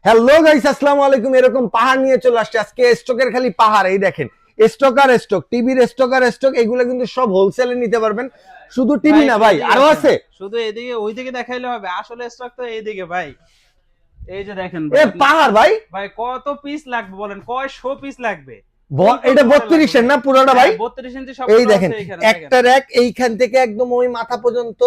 Hello guys, আসসালামু আলাইকুম। এরকম পাহাড় নিয়ে চলে আসছে আজকে, স্টকের খালি পাহাড়। এই দেখেন, স্টক আর স্টক, টিভির স্টক আর স্টক, এগুলো কিন্তু সব হোলসেলে নিতে পারবেন। শুধু টিভি ভাই না একটু ভাই, এদিকে আরো আসেন। আছে। শুধু এদিকে ওইদিকে দেখাইলে হবে, আসলে স্টক তো এইদিকে ভাই। এই যে দেখেন এ ভাই, আপনি পাহাড় ভাই, ভাই কত পিস লাগবে বলেন, কয়শো পিস লাগবে? কোন কোন এটা মডেল লাগবে 32 এর ভাই? না পুরোটা হ্যাঁ, ভাই? 32 ইঞ্চি এই সবগুলো দেখেন, আছে এখানে দেখেন। একটা র‍্যাক এইখান থেকে একদম ওই মাথা পর্যন্ত,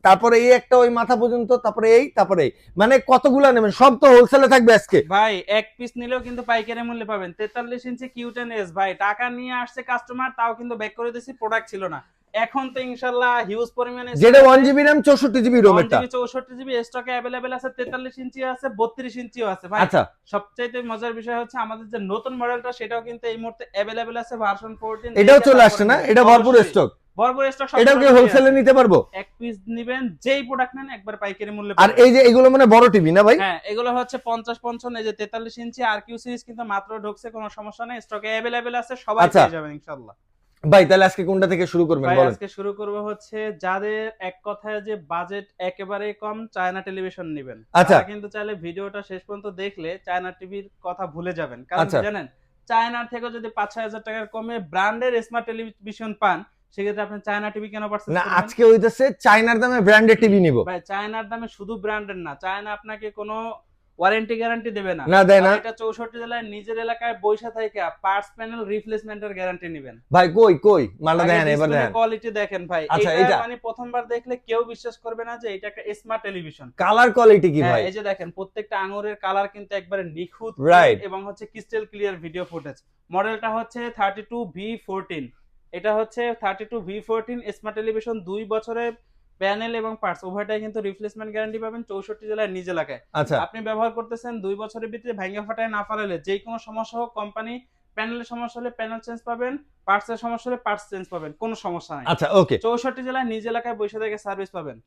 তারপরে এই একটা ওই মাথা পর্যন্ত, তারপরে এই, তারপরে এই, মানে কতগুলা নেবেন? সব তো হোলসেলে থাকবে আজকে। ভাই এক পিস নিলেও কিন্তু পাইকারি মূল্যে পাবেন। 43 ইঞ্চি কিউ10s ভাই, টাকা নিয়ে আসছে কাস্টমার, তাও কিন্তু ব্যাক করে দিয়েছি, প্রোডাক্ট ছিল না। এখন তো ইনশাআল্লাহ হিউজ পরিমাণে যেটা স্টক 1 আছে। জিবি র‍্যাম 64 জিবি রোম 1 এটা। জিবি 64 জিবি স্টকে অ্যাভেলেবেল আছে, 43 ইঞ্চি আছে, 32 ইঞ্চিও আছে ভাই। আচ্ছা, সবচাইতে মজার বিষয় হচ্ছে আমাদের যে নতুন মডেলটা সেটাও কিন্তু এই মুহূর্তে অ্যাভেলেবেল আছে, ভার্সন 14। এটাও দেখে চলে তারপরে আসছে না? নেবেন এটা ভরপুর অবশ্যই। স্টক। ভরপুর স্টক এটাও সবগুলো কি টিভি হোলসেলে আছে। নিতে পারবো? এক পিস নিবেন, যেই প্রোডাক্ট নেন একবার পাইকারি মূল্যে আর পাবেন। এই যে এগুলো মানে বড় টিভি না ভাই? হ্যাঁ, এগুলো হচ্ছে 50-55, এই যে 43 ইঞ্চি আর কিউ সিরিজ কিন্তু মাত্র ঢুকছে, কোনো সমস্যা নেই, স্টকে অ্যাভেলেবেল আছে, সবাই আচ্ছা পেয়ে যাবেন ইনশাআল্লাহ। ভাই, তাহলে আজকে কোনটা থেকে শুরু করবেন ভাই বলেন? আজকে শুরু করব হচ্ছে যাদের এক কথায় যে বাজেট একেবারে কম, চায়না টেলিভিশন নেবেন, আচ্ছা তারা কিন্তু চাইলে ভিডিওটা শেষ পর্যন্ত দেখলে চায়না টিভির কথা ভুলে যাবেন। কারণ কি আচ্ছা, জানেন, চায়নার থেকে যদি 5-6 হাজার টাকার কমে ব্র্যান্ডের স্মার্ট টেলিভিশন পান, সেক্ষেত্রে আপনি চায়না টিভি কেন পারচেজ না করবেন? আজকে হইতেছে চাইনার দামে ব্র্যান্ডেড টিভি নিব। ভাই চায়নার দামে শুধু ব্র্যান্ডের না, চায়না আপনাকে কোনো ওয়ারেন্টি গ্যারান্টি দেবে না। না দেয় আর না এটা 64 জেলায় নিজের এলাকায় বইসা থেকে পার্টস প্যানেল রিপ্লেসমেন্টের গ্যারান্টি নেবেন। ভাই। কই কই মালটা আগে দেখেন, এবার ডিসপ্লে দেখেন। কোয়ালিটি দেখেন ভাই, আচ্ছা, এটা এটা মানে প্রথমবার দেখলে কেউ বিশ্বাস করবে না যে এটা একটা স্মার্ট টেলিভিশন। কালার কোয়ালিটি কি হ্যাঁ, ভাই? এই যে দেখেন প্রত্যেকটা আঙুরের কালার কিন্তু একবারে নিখুঁত রাইট। এবং হচ্ছে ক্রিস্টাল ক্লিয়ার ভিডিও ফুটেজ। মডেলটা হচ্ছে 32V14। এটা হচ্ছে 32V14 স্মার্ট টেলিভিশন, 2 বছরের প্যানেল এবং পার্টস উভয়টাই কিন্তু রিপ্লেসমেন্ট গ্যারান্টি পাবেন 64 জেলায় নিজ এলাকায়। আচ্ছা আপনি ব্যবহার করতেছেন 2 বছরের ভিতরে ভাঙা ফাটায় না ফালালে যে কোনো সমস্যা হোক, কোম্পানি প্যানেলের সমস্যা হলে প্যানেল চেঞ্জ পাবেন, পার্টসের সমস্যা হলে পার্টস চেঞ্জ পাবেন, কোনো সমস্যা নাই। আচ্ছা, ওকে। 64 জেলায় নিজ এলাকায় বসে থেকে সার্ভিস পাবেন।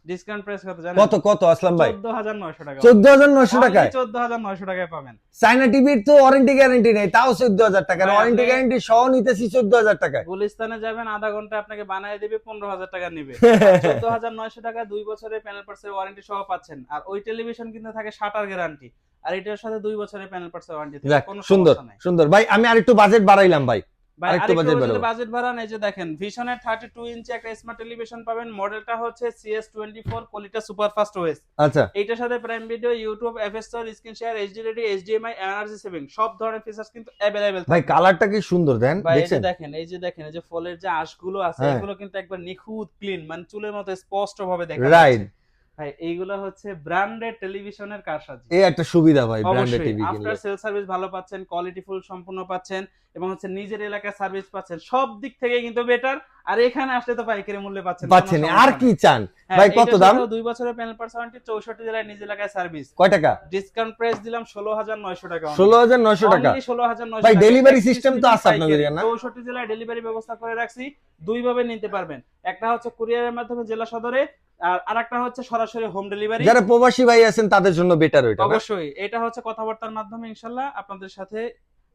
ডিসকাউন্ট প্রাইস কত জানেন? কত কত আসলাম ভাই? 14,900 টাকা। 14,900 অনলি টাকায় 14,900 টাকায় পাবেন। চাইনা টিভির তো ওয়ারেন্টি গ্যারান্টি নেই, তাও 14,000 টাকার ভাই ওয়ারেন্টি আপনি গ্যারান্টি সহ নিতেছি 14,000 টাকায়। গুলিস্তানে যাবেন, আধা ঘন্টা আপনাকে বানায় দিবে, 15,000 টাকা নিবে। আর 14,900 টাকা 2 বছরের প্যানেল পার্টসের ওয়ারেন্টি সহ পাচ্ছেন। আর ওই টেলিভিশন কিন্তু থাকে শাটার গ্যারান্টি। আর এটার সাথে 2 বছরের প্যানেল পার্টসের ওয়ারেন্টি থাকে, যাক, কোনো সুন্দর সমস্যা নাই। সুন্দর ভাই। আমি আরেকটু বাজেট বাড়াইলাম ভাই, ভাই আরেকটু আরেকটু বাজেট যদি বাড়াবো। বাজেট বাড়ান, এই যে দেখেন ভিশনের 32 ইঞ্চি একটা স্মার্ট টেলিভিশন পাবেন। মডেলটা হচ্ছে CS24 কোয়ালিটা সুপারফাস্ট ওএস। আচ্ছা এইটার সাথে prime video, YouTube, FS store, screen share, HD ready, HDMI, energy saving সব ধরনের ফিচার্স কিন্তু अवेलेबल ভাই, থাকবে। কালারটা কি সুন্দর দেন, ভাই এই যে দেখছেন? দেখেন, এই যে দেখেন, এই যে ফলের যে আঁশগুলো আছে হ্যাঁ, এগুলো কিন্তু একবার নিখুঁত ক্লিন, মানে চুলের মতো স্পষ্ট ভাবে দেখা রাইট। যাচ্ছে। ভাই এইগুলো হচ্ছে ব্র্যান্ডেড টেলিভিশনের কারসাজি। এই একটা সুবিধা ভাই ব্র্যান্ডেড অবশ্যই টিভি কিনলে। আফটার সেল সার্ভিস ভালো পাচ্ছেন, কোয়ালিটি ফুল সম্পূর্ণ পাচ্ছেন, এবং হচ্ছে নিজের এলাকায় সার্ভিস পাচ্ছেন, সব দিক থেকে কিন্তু বেটার। আর এখানে আসলে তো পাইকারি মূল্যে পাচ্ছেন, কোনো পাচ্ছেন, আর সমস্যা কি নাই। চান? হ্যাঁ, ভাই কত এটার দাম? সাথেও 2 বছরের প্যানেল পার্টস ওয়ারেন্টি, 64 জেলায় নিজ এলাকায় সার্ভিস। কয় টাকা? ডিসকাউন্ট প্রাইস দিলাম 16,900 টাকা। 16,900 টাকা। অনলি 16,900 ভাই টাকা। ডেলিভারি এক পিস সিস্টেম তো নিবেন আছে আপনাদের পাইকারি। এখানে না? 64 জেলায় ডেলিভারি ব্যবস্থা করে রাখছি। দুই ভাবে নিতে পারবেন। একটা হচ্ছে কুরিয়ারের মাধ্যমে জেলা সদরে, আর আরেকটা হচ্ছে সরাসরি হোম ডেলিভারি। যারা প্রবাসী ভাই আছেন তাদের জন্য বেটার ওইটা না? অবশ্যই এটা হচ্ছে কথাবার্তার মাধ্যমে ইনশাআল্লাহ আপনাদের সাথে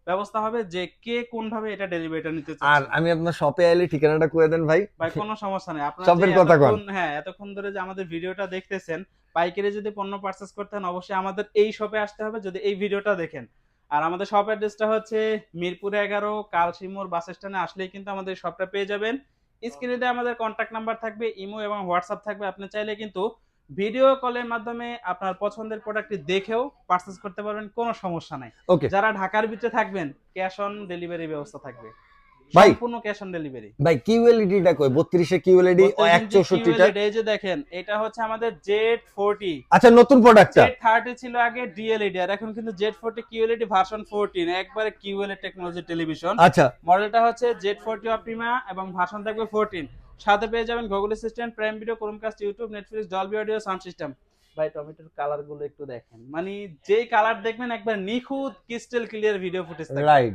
ব্যবস্থা হবে যে কে কোন ভাবে এটা ডেলিভারিটা নিতে আর চাচ্ছে। আমি আপনার শপে আইলে ঠিকানাটা কয়ে দেন ভাই। ভাই কোনো সমস্যা নেই। আপনারা যে শপের কথা কন। এতক্ষণ ধরে যে আমাদের ভিডিওটা দেখতেছেন, পাইকারি যদি পণ্য পারচেজ করতে হন অবশ্যই আমাদের এই শপে আসতে হবে যদি এই ভিডিওটা দেখেন। আর আমাদের শপ অ্যাড্রেসটা হচ্ছে মিরপুর 11 কালশিমুর বাস স্ট্যান্ডে আসলেই কিন্তু আমাদের শপটা পেয়ে যাবেন। স্ক্রিনে দেওয়া আমাদের কন্টাক্ট নাম্বার থাকবে, ইমো এবং হোয়াটসঅ্যাপ থাকবে। আপনি চাইলে কিন্তু ভিডিও কলের মাধ্যমে আপনার পছন্দের প্রোডাক্টটি দেখেও পারচেজ করতে পারবেন, কোনো সমস্যা নাই। ওকে যারা ঢাকার ভিতরে থাকবেন ক্যাশ অন ডেলিভারি ব্যবস্থা থাকবে, ভাই। সম্পূর্ণ ক্যাশ অন ডেলিভারি। ভাই কিউএলইডিটা কই? 32 এ কিউএলইডি ও 164টা। এই যে দেখেন, এটা হচ্ছে আমাদের Z40। আচ্ছা, নতুন প্রোডাক্টটা। Z30 ছিল আগে ডিএলইডি, আর এখন কিন্তু Z40 কিউএলইডি ভার্সন 14, একবারে কিউএলইডি টেকনোলজি টেলিভিশন। আচ্ছা মডেলটা হচ্ছে Z40 অপটিমা এবং ভার্সন থাকবে 14। সাথে পেয়ে যাবেন Google assistant, prime video, Chromecast, YouTube, Netflix, Dolby audio, sound system. ভাই টমেটোর কালার গুলো একটু দেখেন, মানে যেই কালার দেখবেন একবার নিখুঁত ক্রিস্টাল ক্লিয়ার ভিডিও ফুটেজ থাকবে। রাইট।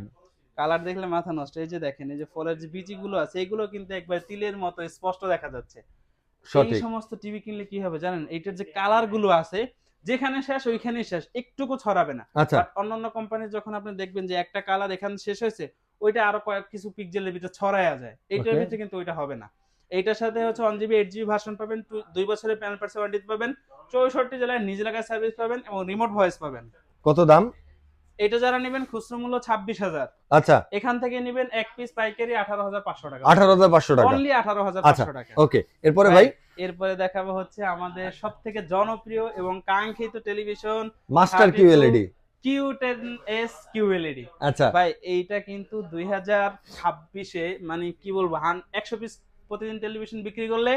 কালার দেখলে মাথা নষ্ট। এই যে দেখেন, এই যে ফলের যে বিচিগুলো আছে এগুলো কিন্তু একবার তিলের মতো স্পষ্ট দেখা যাচ্ছে। এই সঠিক। সমস্ত টিভি কিনলে কি হবে জানেন, এইটার যে কালার গুলো আছে যেখানে শেষ ওইখানেই শেষ, একটুকু ছড়াবে না। আচ্ছা বাট অন্যান্য কোম্পানির যখন আপনি দেখবেন যে একটা কালার এখানে শেষ হয়েছে, ওইটা আরো কয়েক কিছু পিক্সেলের ভিতরে ছড়ায়া যায়, এইটার ওকে। ভিতরে কিন্তু ওইটা হবে না। এইটার সাথে হচ্ছে 1 জিবি 8 জিবি ভার্সন পাবেন, 2 বছরের প্যানেল পার্টস ওয়ারেন্টি পাবেন, 64 জেলায় নিজ এলাকায় সার্ভিস পাবেন এবং রিমোট ভয়েস পাবেন। কত দাম? এটা যারা নেবেন খুচরা মূল্য 26,000, আচ্ছা এখান থেকে নেবেন এক পিস পাইকারি 18,500 টাকা, 18,500 টাকা। অনলি আচ্ছা 18,500 টাকা। ওকে, এরপরে ভাই এরপরে দেখাবো হচ্ছে আমাদের সবথেকে জনপ্রিয় এবং কাঙ্ক্ষিত television master QLED Q10s QLED। আচ্ছা ভাই এইটা কিন্তু 2026-এ মানে কি বলবো 100 পিস প্রতিদিন টেলিভিশন বিক্রি করলে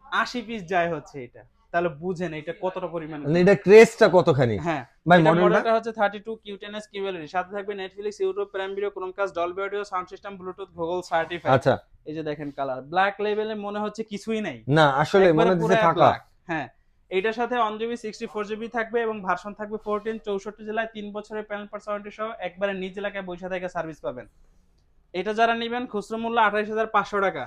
80 পিস যায় হচ্ছে এটা, তাহলে বুঝেন এটা কতটা পরিমাণ। মানে এটা ক্রেজটা কতখানি? হ্যাঁ ভাই এটা মডেলটা মডেলটা হচ্ছে 32 Q10s QLED, সাথে থাকবে Netflix, YouTube, prime video, Chromecast, Dolby audio, sound system, Bluetooth, Google certified. আচ্ছা এই যে দেখেন কালার ব্ল্যাক লেভেলে মনে হচ্ছে কিছুই নাই, না আসলে একবারে মনে হচ্ছে পুরো ফাঁকা। black। হ্যাঁ এইটার সাথে 1GB 64GB থাকবে এবং ভার্সন থাকবে 14, 64 জেলায় 3 বছরের প্যানেল পার্স ওয়ারেন্টি সহ একবারে নিজ এলাকায় বসে থেকে সার্ভিস পাবেন। এটা যারা নেবেন খুচরা মূল্য 28,500 টাকা,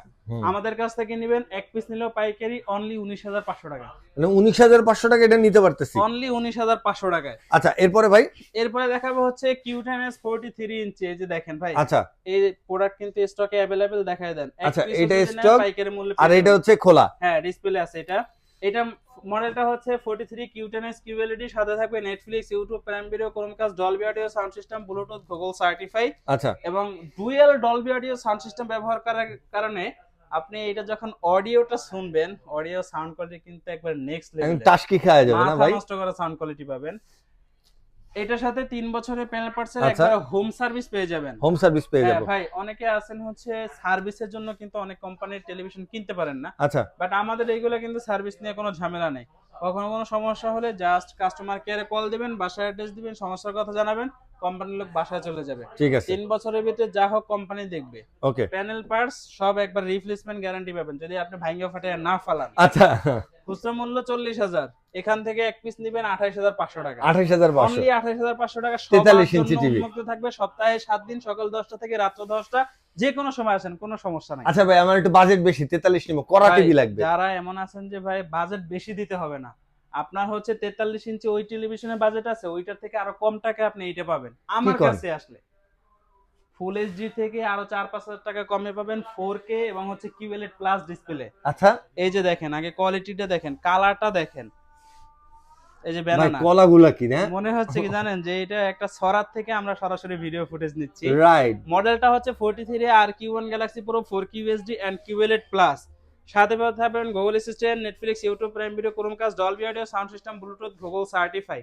আমাদের কাছ থেকে নেবেন এক পিস নিলেও পাইকারি অনলি 19,500 টাকা, মানে 19,500 টাকা এটা নিতে পারতেছি অনলি 19,500 টাকায়। আচ্ছা এরপরে ভাই? এরপরে দেখাবো হচ্ছে Q10s 43 ইঞ্চি, এই যে দেখেন ভাই আচ্ছা এই প্রোডাক্ট কিন্তু স্টকে अवेलेबल দেখায় দেন। আচ্ছা এটা স্টক পাইকারি মূল্যে, আর এটা হচ্ছে খোলা। হ্যাঁ ডিসপ্লে আছে এটা। এটা মডেলটা হচ্ছে 43 Q10s QLED, সাথে থাকবে Netflix, YouTube, prime video, Chromecast, Dolby audio, sound system, Bluetooth, Google certify. আচ্ছা এবং dual Dolby audio sound system ব্যবহার করার কারণে আপনি এটা যখন অডিওটা শুনবেন, অডিও সাউন্ড কোয়ালিটি কিন্তু একবার নেক্সট একদম লেভেল, টাস্কি খাওয়া যাবে না ভাই? নষ্ট করা সাউন্ড কোয়ালিটি পাবেন। এটার সাথে 3 বছরের প্যানেল পার্টসের আচ্ছা। একবার হোম সার্ভিস পেয়ে যাবেন। হোম সার্ভিস পেয়ে হ্যাঁ যাবো। ভাই অনেকে আছেন হচ্ছে সার্ভিসের জন্য কিন্তু অনেক কোম্পানির টেলিভিশন কিনতে পারেন না, আচ্ছা বাট আমাদের এইগুলো কিন্তু সার্ভিস নিয়ে কোনো ঝামেলা নেই। কখনো কোনো সমস্যা হলে জাস্ট কাস্টমার কেয়ারে কল দিবেন, বাসায় অ্যাড্রেস দিবেন, সমস্যার কথা জানাবেন, কোম্পানির লোক বাসায় চলে যাবে। ঠিক আছে 3 বছরের ভিতরে যা হোক কোম্পানি দেখবে। ওকে প্যানেল পার্টস সব একবার রিপ্লেসমেন্ট গ্যারান্টি পাবেন যদি আপনি ভাঙিয়ে ফাটিয়ে না ফালান। আচ্ছা খুচরা মূল্য 40,000, এখান থেকে এক পিস নেবেন 28,500 টাকা, 28,500 অনলি 28,500 টাকা। 43 সবার ইঞ্চি জন্য টিভি। উন্মুক্ত থাকবে সপ্তাহে 7 দিন, সকাল 10টা থেকে রাত্র 10টা, যে কোনো সময় আসেন, কোনো সমস্যা নাই। আচ্ছা ভাই আমার একটু বাজেট বেশি, 43 নিবো, কড়া ভাই, টিভি লাগবে। যারা এমন আছেন যে ভাই বাজেট বেশি দিতে হবে না, আপনার হচ্ছে 43 ইঞ্চি ওই টেলিভিশনের বাজেট আছে, ওইটার থেকে আরো কম টাকা আপনি এইটা পাবেন আমার করেন? কাছে আসলে। ফুল এইচডি থেকে আরো 4-5 হাজার টাকা কমে পাবেন 4K এবং হচ্ছে QLED প্লাস ডিসপ্লে। আচ্ছা এই যে দেখেন আগে কোয়ালিটিটা দেখেন, কালারটা দেখেন, এই যে ভাই ব্যানানা কলাগুলা কি না? মনে হচ্ছে কি জানেন যে এটা একটা সরাত থেকে আমরা সরাসরি ভিডিও ফুটেজ নিচ্ছি। রাইট মডেলটা হচ্ছে 43 RQ1 Galaxy Pro 4K UHD and QLED plus, সাথে পাবেন Google assistant, Netflix, YouTube, prime video, Chromecast, Dolby audio, sound system, Bluetooth, Google certify.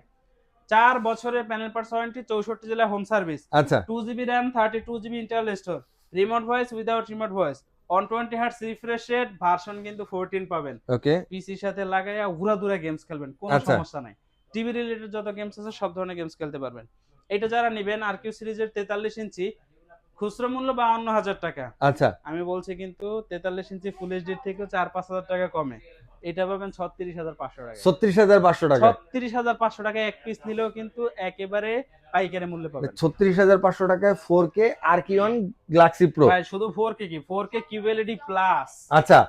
4 বছরের প্যানেল পার্টস ওয়ারেন্টি, 64 জেলায় হোম সার্ভিস, আচ্ছা 2GB RAM, 32GB internal store, remote voice without remote voice, 120 hertz refresh rate, version কিন্তু 14 পাবেন। ওকে পিসির সাথে লাগাইয়া উড়াদুরা games খেলবেন, কোনো আচ্ছা। সমস্যা নাই। টিভি রিলেটেড যত গেমস আছে সব ধরনের গেমস খেলতে পারবেন। এটা যারা নেবেন RQ সিরিজের 43 ইঞ্চি, খুচরা মূল্য 52,000 টাকা, আচ্ছা আমি বলছি কিন্তু 43 ইঞ্চি ফুল এইচডি থেকে 4-5 হাজার টাকা কমে এটা পাবেন 36,500 টাকা। 36,500 টাকা। 36,500 টাকা এক পিস নিলেও কিন্তু একেবারে পাইকারি মূল্যে পাবেন। 36,500 টাকায় 4K RQ1 Galaxy Pro। ভাই শুধু 4K কি 4K QLED প্লাস, আচ্ছা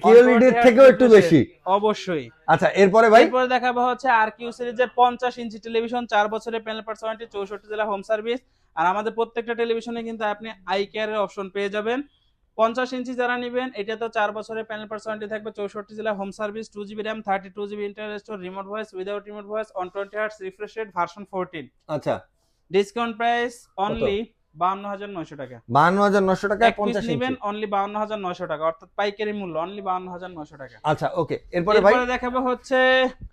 QLED এর থেকেও একটু বেশি। অবশ্যই। আচ্ছা এরপরে ভাই? এরপরে দেখাবো হচ্ছে RQ সিরিজের 50 ইঞ্চি টেলিভিশন, 4 বছরের প্যানেল পার্টস ওয়ারেন্টি, 64 জেলা হোম সার্ভিস। আর আমাদের প্রত্যেকটা টেলিভিশনে কিন্তু আপনি আই কেয়ারের অপশন পেয়ে যাবেন। 50 ইঞ্চি যারা নেবেন এটা তো 4 বছরের প্যানেল পার্টস ওয়ারেন্টি থাকবে, 64 জেলা home service, 2GB RAM, 32GB internal store, remote voice without remote voice, 120 hertz refresh rate, version 14। আচ্ছা ডিসকাউন্ট প্রাইস অনলি 52,900 টাকা। 52,900 টাকায় এক পিস 50 নেবেন ইঞ্চি। অনলি 52,900 টাকা, অর্থাৎ পাইকারি মূল্য অনলি 52,900 টাকা। আচ্ছা ওকে এরপরে ভাই? এরপরে দেখাবো হচ্ছে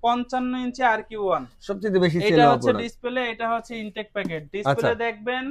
55 ইঞ্চি RQ1, সবচেয়ে বেশি সেল এটা হওয়া হচ্ছে প্রোডাক্ট। ডিসপ্লে, এটা হচ্ছে ইনটেক প্যাকেট। ডিসপ্লে আচ্ছা। দেখবেন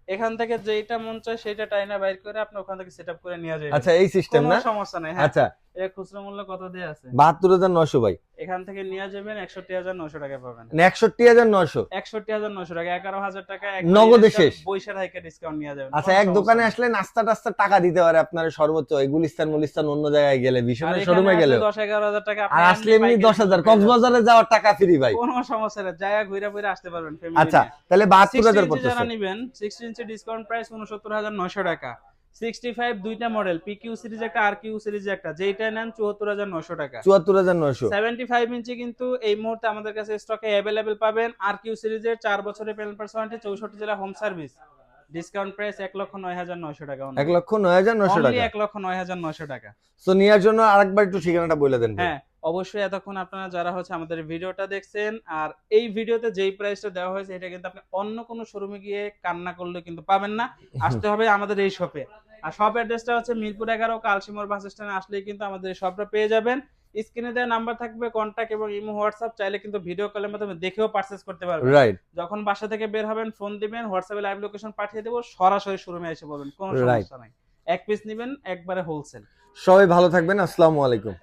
এখান থেকে যেটা মন চায় সেটা টাইনা বাইর করে আপনি ওখান থেকে সেটআপ করে নিয়ে যাবেন। আচ্ছা এই সিস্টেম কোনো না? সমস্যা নাই। হ্যাঁ আচ্ছা এর খুচরা মূল্য কত দিয়ে আছে? 72,900 ভাই। এখান থেকে নিয়ে যাবেন 61,900 টাকা পাবেন। 61,900 61,900 টাকা, 11,000 টাকা নগদে শেষ। বৈশা থেকে ডিসকাউন্ট নিয়ে যাবেন। আচ্ছা এক দোকানে আসলে নাস্তা টাস্তা টাকা দিতে পারে আপনার সর্বোচ্চ, এই গুলিস্তান মুলিস্তান অন্য জায়গায় গেলে, ভীষণের শোরুমে গেলে 10-11,000 টাকা আর আসলে এমনি 10,000, কক্সবাজারে যাওয়ার টাকা ফ্রি ভাই। কোনো সমস্যা নেই, জায়গা ঘুরে ঘুরে আসতে পারবেন ফ্যামিলি আচ্ছা নিয়ে। তাহলে 72,000 60 ইঞ্চি যারা পড়তেছে। নেবেন 60 ইঞ্চি ডিসকাউন্ট প্রাইস 69,900 টাকা। 65 দুইটা মডেল, PQ সিরিজ একটা RQ সিরিজ একটা, যেটা নেন 74,900 টাকা। 74,900 75 ইঞ্চি কিন্তু এই মুহূর্তে আমাদের কাছে স্টকে अवेलेबल পাবেন। RQ সিরিজের 4 বছরের প্যানেল পার্টস ওয়ারেন্টি, 64 জেলা হোম সার্ভিস। ডিসকাউন্ট প্রাইস 1,09,900 টাকা। 1,09,900 অনলি টাকা। 1,09,900 টাকা। সো নেওয়ার জন্য আরেকবার একটু ঠিকানাটা বলে দেন ভাই। হ্যাঁ অবশ্যই এতক্ষণ আপনারা যারা হচ্ছে আমাদের ভিডিওটা দেখছেন, আর এই ভিডিওতে যেই প্রাইসটা দেওয়া হয়েছে এটা কিন্তু আপনি অন্য কোনো শোরুমে গিয়ে কান্না করলে কিন্তু পাবেন না, আসতে হবে আমাদের এই শপে। আর শপ অ্যাড্রেসটা হচ্ছে মিরপুর 11 কালসিমোর বাস স্ট্যান্ডে আসলেই কিন্তু আমাদের এই শপটা পেয়ে যাবেন। স্ক্রিনে দেওয়া নাম্বার থাকবে, কন্ট্যাক্ট এবং ইমো হোয়াটসঅ্যাপ, চাইলে কিন্তু ভিডিও কলের মাধ্যমে দেখেও পারচেজ করতে পারবেন। রাইট যখন বাসা থেকে বের হবেন ফোন দিবেন, হোয়াটসঅ্যাপে লাইভ লোকেশন পাঠিয়ে দেবো, সরাসরি শোরুমে এসে বলবেন, কোনো রাইট। সমস্যা নাই। এক পিস নিবেন একবারে হোলসেল। সবাই ভালো থাকবেন, আসসালামু আলাইকুম।